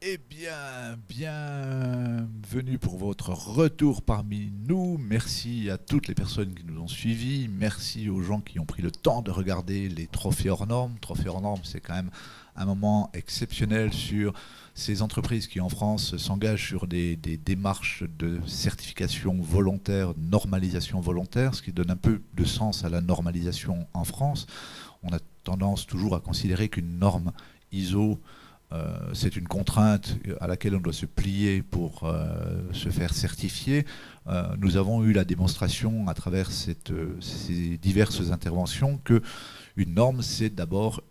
Eh bien, bienvenue pour votre retour parmi nous. Merci à toutes les personnes qui nous ont suivis. Merci aux gens qui ont pris le temps de regarder les trophées hors normes. Trophées hors normes, c'est quand même un moment exceptionnel sur ces entreprises qui en France s'engagent sur des démarches de certification volontaire, normalisation volontaire, ce qui donne un peu de sens à la normalisation en France. On a tendance toujours à considérer qu'une norme ISO c'est une contrainte à laquelle on doit se plier pour se faire certifier. Nous avons eu la démonstration à travers ces diverses interventions que une norme, c'est d'abord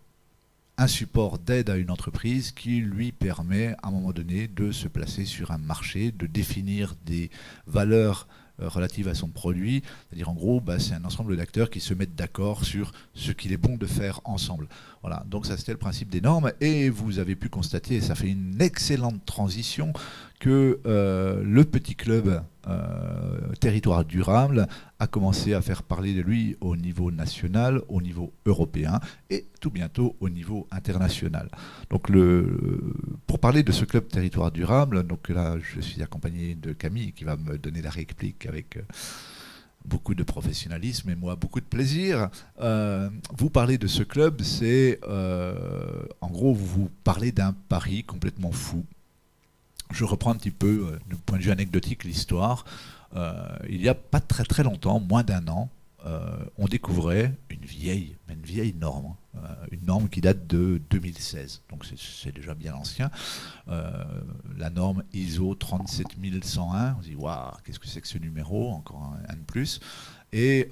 un support d'aide à une entreprise qui lui permet à un moment donné de se placer sur un marché, de définir des valeurs relatives à son produit. C'est-à-dire en gros, c'est un ensemble d'acteurs qui se mettent d'accord sur ce qu'il est bon de faire ensemble. Voilà, donc ça c'était le principe des normes et vous avez pu constater, et ça fait une excellente transition, que le petit club territoire durable a commencé à faire parler de lui au niveau national, au niveau européen et tout bientôt au niveau international. Donc pour parler de ce club territoire durable, donc là je suis accompagné de Camille qui va me donner la réplique avec beaucoup de professionnalisme et moi beaucoup de plaisir. Vous parlez de ce club, c'est en gros vous parlez d'un pari complètement fou. Je reprends un petit peu du point de vue anecdotique l'histoire. Il n'y a pas très très longtemps, moins d'un an, on découvrait une vieille norme, une norme qui date de 2016, donc c'est déjà bien ancien. La norme ISO 37101, on se dit waouh, qu'est-ce que c'est que ce numéro, encore un de plus, et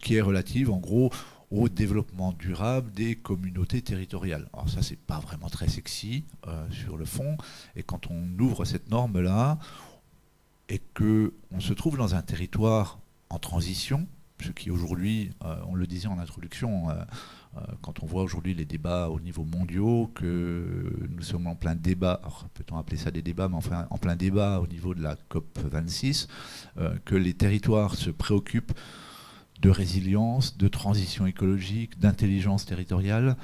qui est relative en gros au développement durable des communautés territoriales. Alors ça, c'est pas vraiment très sexy sur le fond, et quand on ouvre cette norme-là, et qu'on se trouve dans un territoire en transition, ce qui aujourd'hui, on le disait en introduction, quand on voit aujourd'hui les débats au niveau mondial, que nous sommes en plein débat, peut-on appeler ça des débats, mais enfin en plein débat au niveau de la COP26, que les territoires se préoccupent de résilience, de transition écologique, d'intelligence territoriale.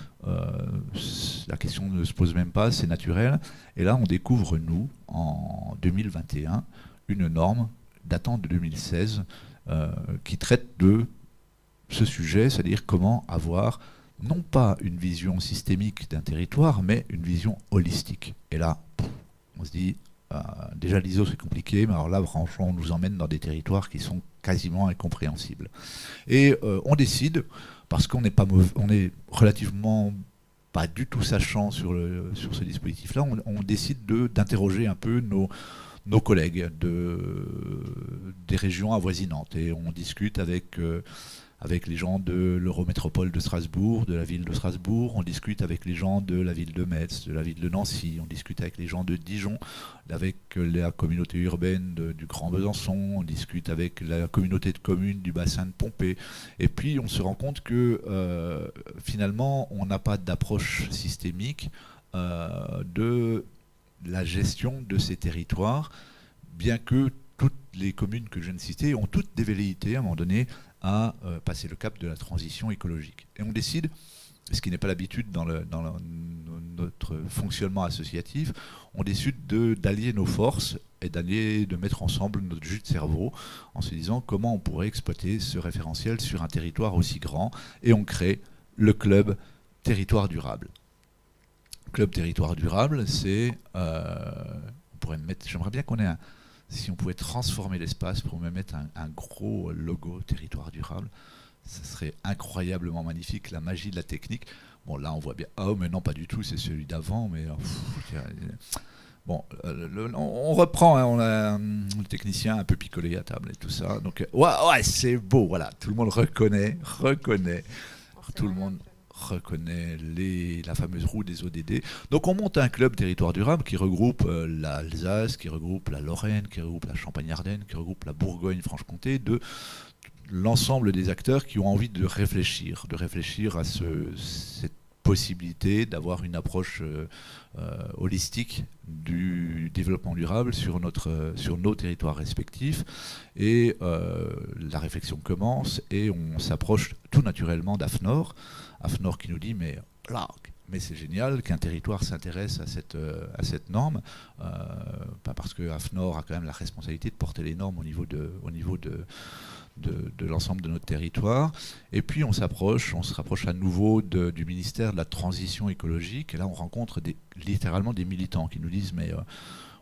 La question ne se pose même pas, c'est naturel. Et là, on découvre, nous, en 2021, une norme datant de 2016 qui traite de ce sujet, c'est-à-dire comment avoir non pas une vision systémique d'un territoire, mais une vision holistique. Et là, on se dit, déjà l'ISO c'est compliqué, mais alors là, franchement, on nous emmène dans des territoires qui sont quasiment incompréhensibles. Et on décide, parce qu'on n'est pas mauvais, on est relativement pas du tout sachant sur ce dispositif-là, on décide d'interroger un peu nos collègues des régions avoisinantes. Et on discute avec les gens de l'Eurométropole de Strasbourg, de la ville de Strasbourg, on discute avec les gens de la ville de Metz, de la ville de Nancy, on discute avec les gens de Dijon, avec la communauté urbaine du Grand Besançon, on discute avec la communauté de communes du bassin de Pompée. Et puis on se rend compte que finalement on n'a pas d'approche systémique de la gestion de ces territoires, bien que toutes les communes que je viens de citer ont toutes des velléités à un moment donné à passer le cap de la transition écologique. Et on décide, ce qui n'est pas l'habitude dans notre fonctionnement associatif, on décide d'allier nos forces et de mettre ensemble notre jus de cerveau en se disant comment on pourrait exploiter ce référentiel sur un territoire aussi grand, et on crée le club territoire durable. Club territoire durable, c'est... on pourrait mettre, j'aimerais bien qu'on ait si on pouvait transformer l'espace pour me mettre un gros logo territoire durable, ça serait incroyablement magnifique, la magie de la technique. Bon, là on voit bien, oh mais non pas du tout, c'est celui d'avant, mais bon, on reprend, hein, on a le technicien un peu picolé à table et tout ça, donc ouais, c'est beau, voilà, tout le monde reconnaît, tout le monde reconnaît la fameuse roue des ODD. Donc on monte un club territoire durable qui regroupe l'Alsace, qui regroupe la Lorraine, qui regroupe la Champagne-Ardenne, qui regroupe la Bourgogne-Franche-Comté, de l'ensemble des acteurs qui ont envie de réfléchir à cette possibilité d'avoir une approche holistique du développement durable sur nos territoires respectifs. Et la réflexion commence et on s'approche tout naturellement d'AFNOR. AFNOR qui nous dit, mais là, Mais c'est génial qu'un territoire s'intéresse à cette norme, pas parce que AFNOR a quand même la responsabilité de porter les normes au niveau de l'ensemble de notre territoire. Et puis on se rapproche à nouveau du ministère de la Transition écologique. Et là, on rencontre littéralement des militants qui nous disent mais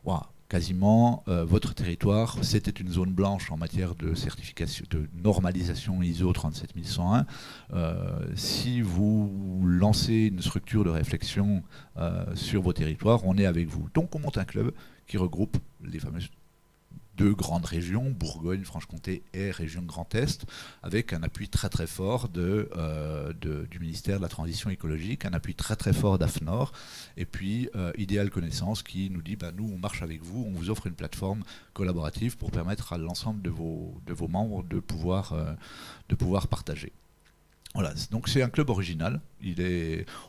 wow, quasiment votre territoire, c'était une zone blanche en matière de certification, de normalisation ISO 37101. Si vous lancez une structure de réflexion sur vos territoires, on est avec vous. Donc on monte un club qui regroupe les fameuses deux grandes régions, Bourgogne, Franche-Comté et région Grand Est, avec un appui très très fort du ministère de la Transition écologique, un appui très très fort d'AFNOR, et puis Idéal Connaissance qui nous dit nous on marche avec vous, on vous offre une plateforme collaborative pour permettre à l'ensemble de vos membres de pouvoir partager. Voilà, donc c'est un club original.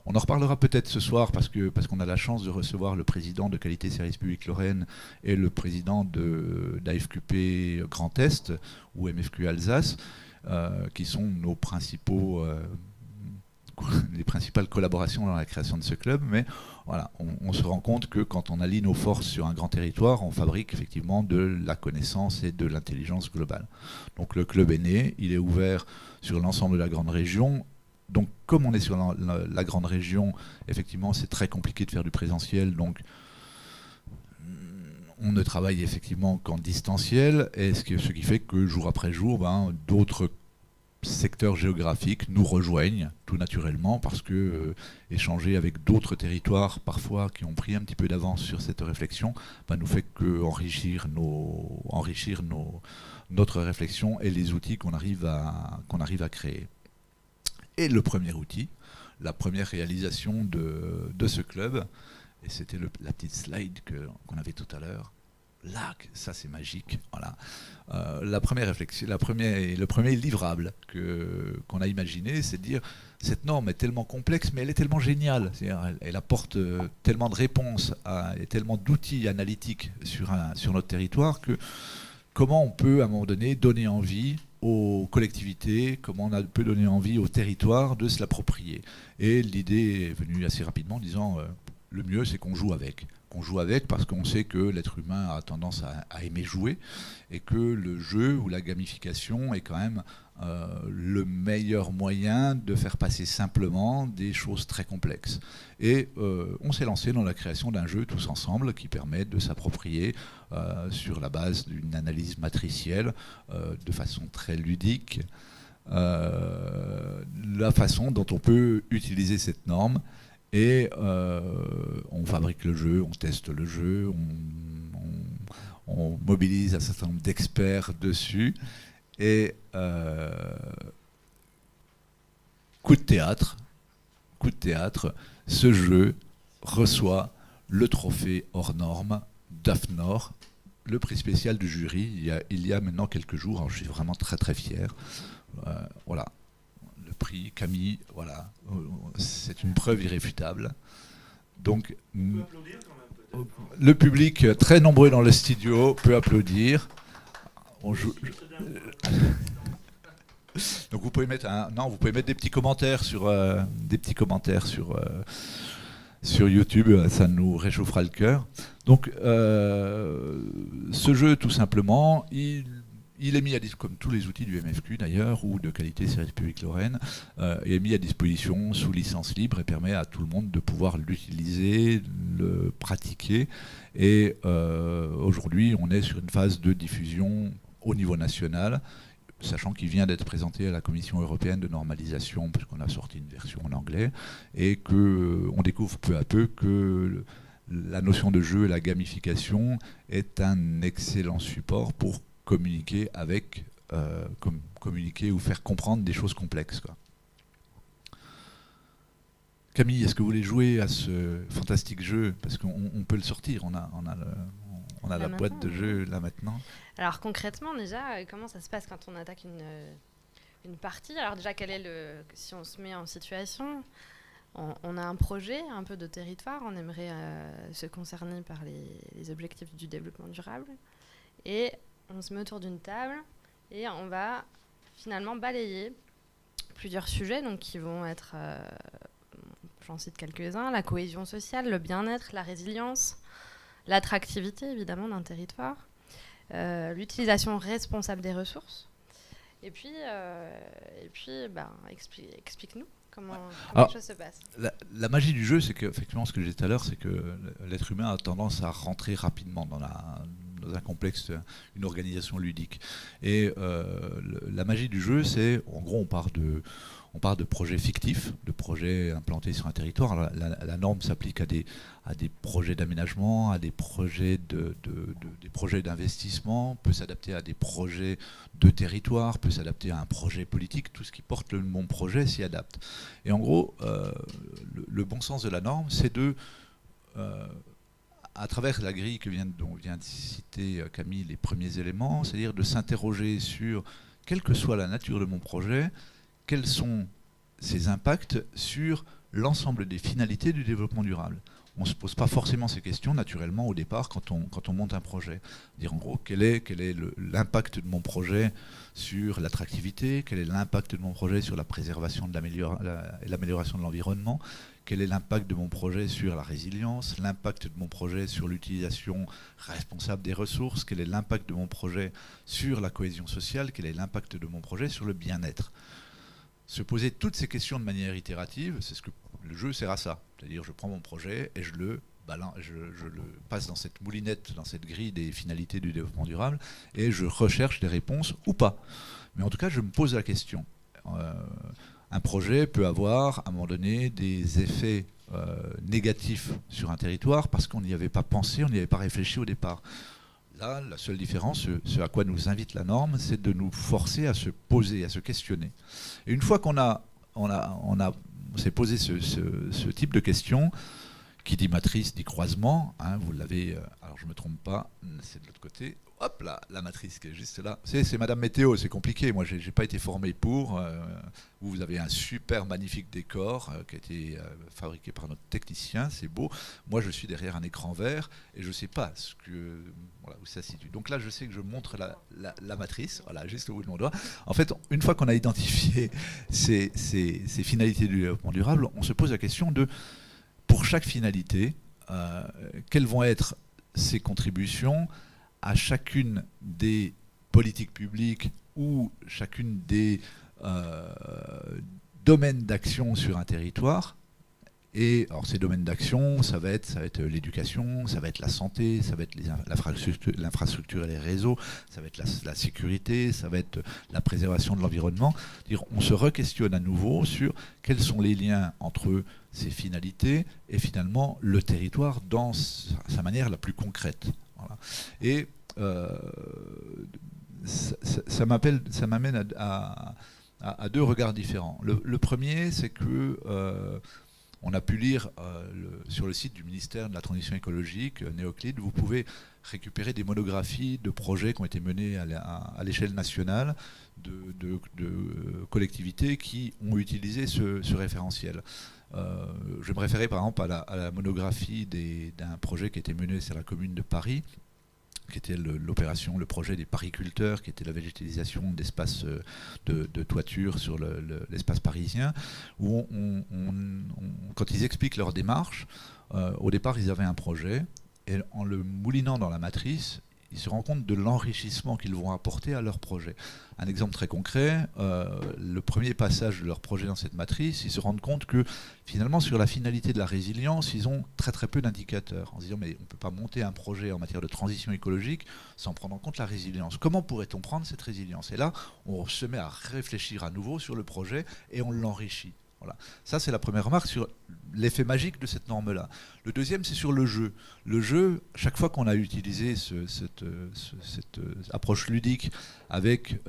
On en reparlera peut-être ce soir parce qu'on a la chance de recevoir le président de Qualité Service Public Lorraine et le président d'AFQP Grand Est ou MFQ Alsace, qui sont nos les principales collaborations dans la création de ce club. Mais voilà, on se rend compte que quand on allie nos forces sur un grand territoire, on fabrique effectivement de la connaissance et de l'intelligence globale. Donc le club est né, il est ouvert sur l'ensemble de la grande région. Donc comme on est sur la grande région, effectivement c'est très compliqué de faire du présentiel, donc on ne travaille effectivement qu'en distanciel, et ce qui fait que jour après jour, d'autres secteurs géographiques nous rejoignent tout naturellement parce que échanger avec d'autres territoires parfois qui ont pris un petit peu d'avance sur cette réflexion nous fait que enrichir notre réflexion et les outils qu'on arrive à créer. Et le premier outil, la première réalisation de ce club, et c'était la petite slide qu'on avait tout à l'heure. Là, ça c'est magique. Voilà. La première réflexion, le premier livrable qu'on a imaginé, c'est de dire cette norme est tellement complexe, mais elle est tellement géniale. Elle apporte tellement de réponses et tellement d'outils analytiques sur notre territoire que comment on peut à un moment donné donner envie aux collectivités, comment on peut donner envie aux territoires de se l'approprier. Et l'idée est venue assez rapidement en disant le mieux c'est qu'on joue avec. On joue avec parce qu'on sait que l'être humain a tendance à aimer jouer et que le jeu ou la gamification est quand même le meilleur moyen de faire passer simplement des choses très complexes. Et on s'est lancé dans la création d'un jeu tous ensemble qui permet de s'approprier sur la base d'une analyse matricielle de façon très ludique la façon dont on peut utiliser cette norme. Et on fabrique le jeu, on teste le jeu, on mobilise un certain nombre d'experts dessus. Et coup de théâtre, ce jeu reçoit le trophée hors norme d'AFNOR, le prix spécial du jury, il y a maintenant quelques jours. Alors je suis vraiment très très fier. Voilà. Prix Camille, voilà, c'est une preuve irréfutable. Donc, le public très nombreux dans le studio peut applaudir. Donc vous pouvez mettre des petits commentaires sur YouTube, ça nous réchauffera le cœur. Donc ce jeu, tout simplement, il est mis comme tous les outils du MFQ d'ailleurs, ou de Qualité Service Public Lorraine, est mis à disposition sous licence libre et permet à tout le monde de pouvoir l'utiliser, le pratiquer. Et aujourd'hui, on est sur une phase de diffusion au niveau national, sachant qu'il vient d'être présenté à la Commission européenne de normalisation, puisqu'on a sorti une version en anglais, et qu'on découvre peu à peu que la notion de jeu et la gamification est un excellent support pour communiquer communiquer ou faire comprendre des choses complexes, quoi. Camille, est-ce que vous voulez jouer à ce fantastique jeu? Parce qu'on peut le sortir, on a la boîte de jeu là maintenant. Alors concrètement déjà, comment ça se passe quand on attaque une partie? Alors déjà, si on se met en situation, on a un projet un peu de territoire, on aimerait se concerner par les objectifs du développement durable, et on se met autour d'une table et on va finalement balayer plusieurs sujets, donc qui vont être j'en cite quelques-uns, la cohésion sociale, le bien-être, la résilience, l'attractivité évidemment d'un territoire, l'utilisation responsable des ressources. Et puis explique-nous comment les choses se passent. La magie du jeu, c'est qu'effectivement, ce que je disais tout à l'heure, c'est que l'être humain a tendance à rentrer rapidement dans un complexe, une organisation ludique. Et la magie du jeu, c'est, en gros, on part de projets fictifs, de projets implantés sur un territoire. La norme s'applique à des projets d'aménagement, à des projets des projets d'investissement, peut s'adapter à des projets de territoire, peut s'adapter à un projet politique. Tout ce qui porte le mot projet s'y adapte. Et en gros, le bon sens de la norme, c'est à travers la grille dont vient de citer Camille, les premiers éléments, c'est-à-dire de s'interroger sur, quelle que soit la nature de mon projet, quels sont ses impacts sur l'ensemble des finalités du développement durable. On ne se pose pas forcément ces questions naturellement au départ quand on monte un projet. Dire en gros quel est l'impact de mon projet sur l'attractivité, quel est l'impact de mon projet sur la préservation et l'amélioration de l'environnement, quel est l'impact de mon projet sur la résilience, l'impact de mon projet sur l'utilisation responsable des ressources, quel est l'impact de mon projet sur la cohésion sociale, quel est l'impact de mon projet sur le bien-être. Se poser toutes ces questions de manière itérative, c'est ce que le jeu sert à ça. C'est-à-dire, je prends mon projet et je le passe dans cette moulinette, dans cette grille des finalités du développement durable, et je recherche des réponses ou pas. Mais en tout cas, je me pose la question. Un projet peut avoir, à un moment donné, des effets négatifs sur un territoire parce qu'on n'y avait pas pensé, on n'y avait pas réfléchi au départ. Là, la seule différence, ce à quoi nous invite la norme, c'est de nous forcer à se poser, à se questionner. Et une fois qu'on s'est posé ce type de questions, qui dit matrice, dit croisement, hein, vous l'avez, alors je ne me trompe pas, c'est de l'autre côté, hop là, la matrice qui est juste là. C'est Madame Météo, c'est compliqué, moi j'ai pas été formé pour. Vous avez un super magnifique décor qui a été fabriqué par notre technicien, c'est beau. Moi je suis derrière un écran vert et je ne sais pas où ça se situe. Donc là je sais que je montre la matrice, voilà, juste au bout de mon doigt. En fait, une fois qu'on a identifié ces finalités du développement durable, on se pose la question de, pour chaque finalité, quelles vont être ses contributions à chacune des politiques publiques ou chacune des domaines d'action sur un territoire. Et alors ces domaines d'action, ça va être l'éducation, ça va être la santé, ça va être l'infrastructure et les réseaux, ça va être la sécurité, ça va être la préservation de l'environnement. On se re-questionne à nouveau sur quels sont les liens entre ces finalités et finalement le territoire dans sa manière la plus concrète. Voilà. Et ça m'amène à deux regards différents. Le premier, c'est que on a pu lire sur le site du ministère de la Transition écologique, Néoclide, vous pouvez récupérer des monographies de projets qui ont été menés à l'échelle nationale de collectivités qui ont utilisé ce référentiel. Je vais me référer par exemple à la monographie d'un projet qui a été mené sur la commune de Paris, qui était le projet des pariculteurs, qui était la végétalisation d'espaces de toiture sur l'espace parisien, où quand ils expliquent leur démarche, au départ ils avaient un projet, et en le moulinant dans la matrice, ils se rendent compte de l'enrichissement qu'ils vont apporter à leur projet. Un exemple très concret, le premier passage de leur projet dans cette matrice, ils se rendent compte que finalement sur la finalité de la résilience, ils ont très très peu d'indicateurs. En se disant mais on ne peut pas monter un projet en matière de transition écologique sans prendre en compte la résilience. Comment pourrait-on prendre cette résilience? Et là, on se met à réfléchir à nouveau sur le projet et on l'enrichit. Voilà. Ça, c'est la première remarque sur l'effet magique de cette norme-là. Le deuxième, c'est sur le jeu. Le jeu, chaque fois qu'on a utilisé cette approche ludique avec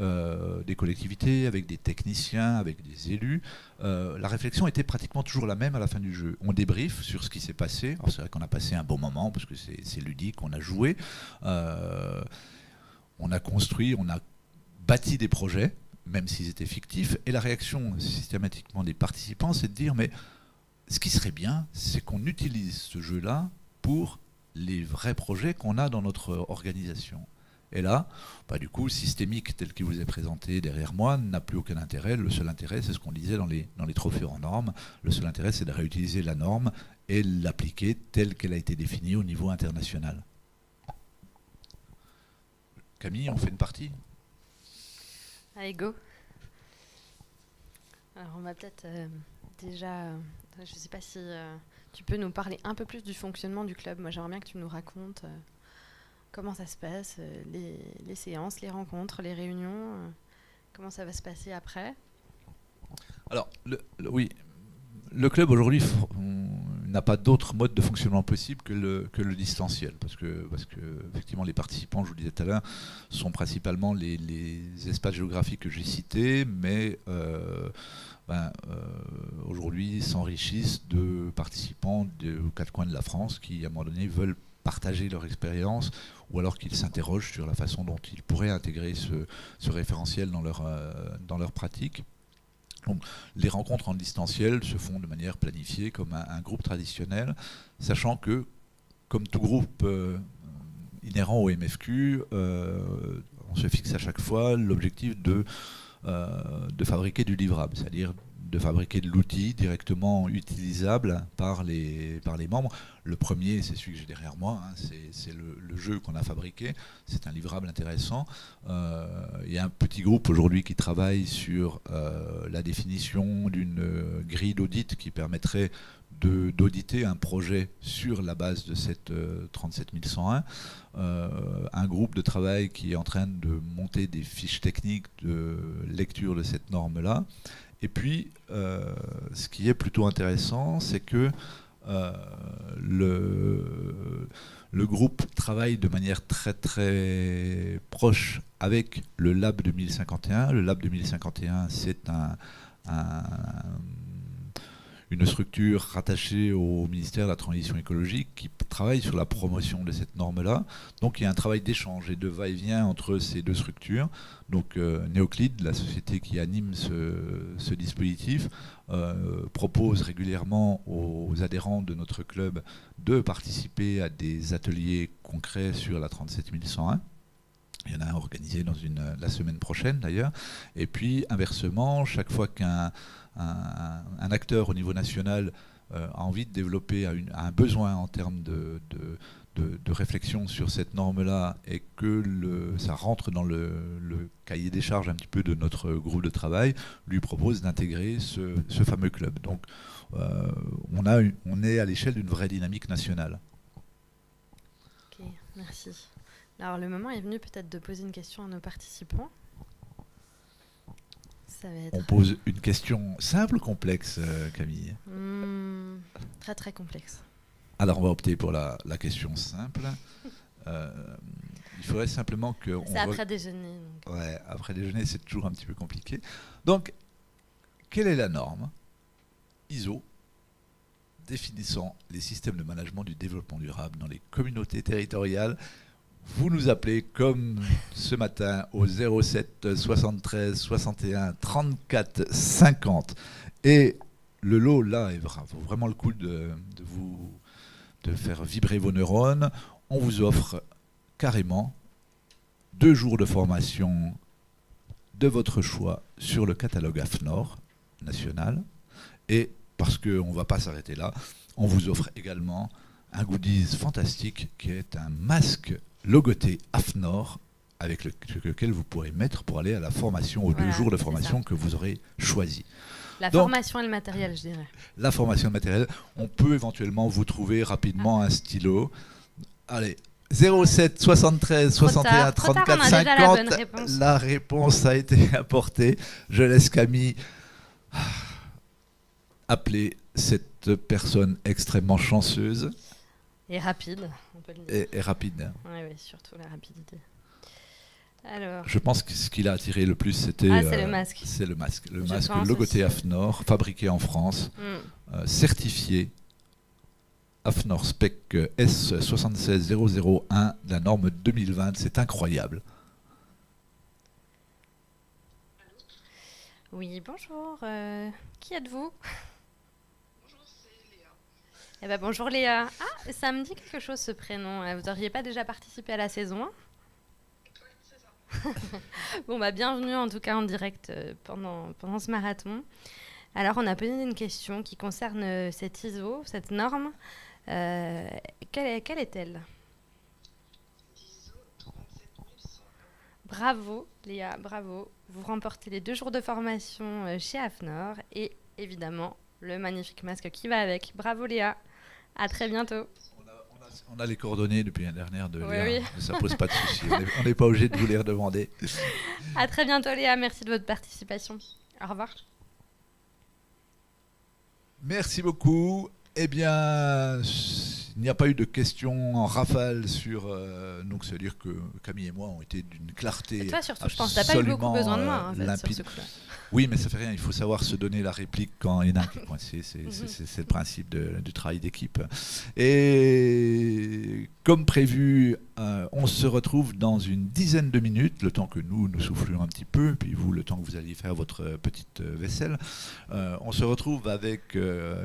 des collectivités, avec des techniciens, avec des élus, la réflexion était pratiquement toujours la même à la fin du jeu. On débriefe sur ce qui s'est passé. Alors c'est vrai qu'on a passé un bon moment parce que c'est ludique, on a joué, on a construit, on a bâti des projets, même s'ils étaient fictifs, et la réaction systématiquement des participants, c'est de dire, mais ce qui serait bien, c'est qu'on utilise ce jeu-là pour les vrais projets qu'on a dans notre organisation. Et là, du coup, systémique tel qu'il vous est présenté derrière moi n'a plus aucun intérêt. Le seul intérêt, c'est ce qu'on disait dans les trophées hors normes. Le seul intérêt, c'est de réutiliser la norme et l'appliquer telle qu'elle a été définie au niveau international. Camille, on fait une partie? Allez, go. Alors, on va peut-être déjà... je ne sais pas si tu peux nous parler un peu plus du fonctionnement du club. Moi, j'aimerais bien que tu nous racontes comment ça se passe, les séances, les rencontres, les réunions, comment ça va se passer après. Alors, oui, le club aujourd'hui n'a pas d'autre mode de fonctionnement possible que le distanciel, parce que effectivement les participants, je vous le disais tout à l'heure, sont principalement les espaces géographiques que j'ai cités, mais aujourd'hui s'enrichissent de participants aux quatre coins de la France qui, à un moment donné, veulent partager leur expérience, ou alors qu'ils s'interrogent sur la façon dont ils pourraient intégrer ce référentiel dans leur pratique. Donc, les rencontres en distanciel se font de manière planifiée comme un groupe traditionnel, sachant que, comme tout groupe inhérent au MFQ, on se fixe à chaque fois l'objectif de fabriquer du livrable, c'est-à-dire de fabriquer de l'outil directement utilisable par les membres. Le premier, c'est celui que j'ai derrière moi, hein, c'est le jeu qu'on a fabriqué, c'est un livrable intéressant. Il y a un petit groupe aujourd'hui qui travaille sur la définition d'une grille d'audit qui permettrait d'auditer un projet sur la base de cette 37101. Un groupe de travail qui est en train de monter des fiches techniques de lecture de cette norme-là. Et puis, ce qui est plutôt intéressant, c'est que le groupe travaille de manière très très proche avec le Lab 2051. Le Lab 2051, c'est une structure rattachée au ministère de la Transition écologique qui travaille sur la promotion de cette norme-là. Donc il y a un travail d'échange et de va-et-vient entre ces deux structures. Donc Neoclid, la société qui anime ce dispositif, propose régulièrement aux adhérents de notre club de participer à des ateliers concrets sur la 37101. Il y en a un organisé la semaine prochaine d'ailleurs. Et puis inversement, chaque fois qu'un acteur au niveau national a envie de développer, a un besoin en termes de réflexion sur cette norme-là et que ça rentre dans le cahier des charges un petit peu de notre groupe de travail, lui propose d'intégrer ce fameux club. Donc on est à l'échelle d'une vraie dynamique nationale. Ok, merci. Alors le moment est venu peut-être de poser une question à nos participants. Ça va être... On pose une question simple ou complexe, Camille? Très très complexe. Alors on va opter pour la question simple. Il faudrait simplement que... C'est après déjeuner. Donc. Ouais, après déjeuner, c'est toujours un petit peu compliqué. Donc, quelle est la norme ISO définissant les systèmes de management du développement durable dans les communautés territoriales? Vous nous appelez comme ce matin au 07 73 61 34 50. Et le lot là vaut vraiment le coup de faire vibrer vos neurones. On vous offre carrément 2 jours de formation de votre choix sur le catalogue AFNOR national. Et parce qu'on ne va pas s'arrêter là, on vous offre également un goodies fantastique qui est un masque logoté AFNOR avec lequel vous pourrez mettre pour aller à la formation, aux 2 jours de formation que vous aurez choisi. La formation et le matériel, je dirais. La formation et le matériel. On peut éventuellement vous trouver rapidement un stylo. Allez, 07 73 61 34 50. La réponse a été apportée. Je laisse Camille appeler cette personne extrêmement chanceuse. Et rapide, on peut le dire. Et rapide. Oui, surtout la rapidité. Alors, je pense que ce qui l'a attiré le plus, c'était... c'est le masque. C'est le masque. Le masque logoté AFNOR, fabriqué en France, certifié AFNOR Spec S76001, la norme 2020. C'est incroyable. Oui, bonjour. Qui êtes-vous? Bonjour, c'est Léa. Eh ben, bonjour Léa. Ah, ça me dit quelque chose ce prénom. Vous n'auriez pas déjà participé à la saison 1? Bon, bah, bienvenue en tout cas en direct pendant ce marathon. Alors, on a posé une question qui concerne cette ISO, cette norme. Quelle est-elle? ISO 37101. Bravo, Léa, bravo. Vous remportez les 2 jours de formation chez AFNOR et évidemment le magnifique masque qui va avec. Bravo, Léa. À très bientôt. On a les coordonnées depuis l'année dernière de Oui, Léa, oui. mais ça pose pas de souci. On n'est pas obligé de vous les redemander. À très bientôt, Léa. Merci de votre participation. Au revoir. Merci beaucoup. Eh bien, il n'y a pas eu de questions en rafale sur. Donc, ça veut dire que Camille et moi ont été d'une clarté. Et toi, surtout, je pense que tu n'as pas eu beaucoup absolument, besoin de moi en fait, sur limpide. ce coup-là. Oui, mais ça fait rien. Il faut savoir se donner la réplique quand il y en a un qui est coincé. C'est le principe du travail d'équipe. Et comme prévu, on se retrouve dans une dizaine de minutes, le temps que nous soufflions un petit peu, puis vous, le temps que vous alliez faire votre petite vaisselle. On se retrouve avec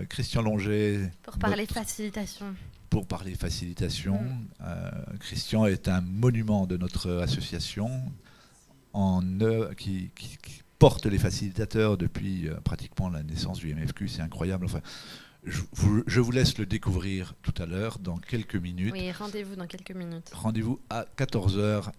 Christian Longet. Pour parler facilitation. Pour parler facilitation. Christian est un monument de notre association qui porte les facilitateurs depuis pratiquement la naissance du MFQ. C'est incroyable. Enfin, je vous laisse le découvrir tout à l'heure, dans quelques minutes. Oui, rendez-vous dans quelques minutes. Rendez-vous à 14h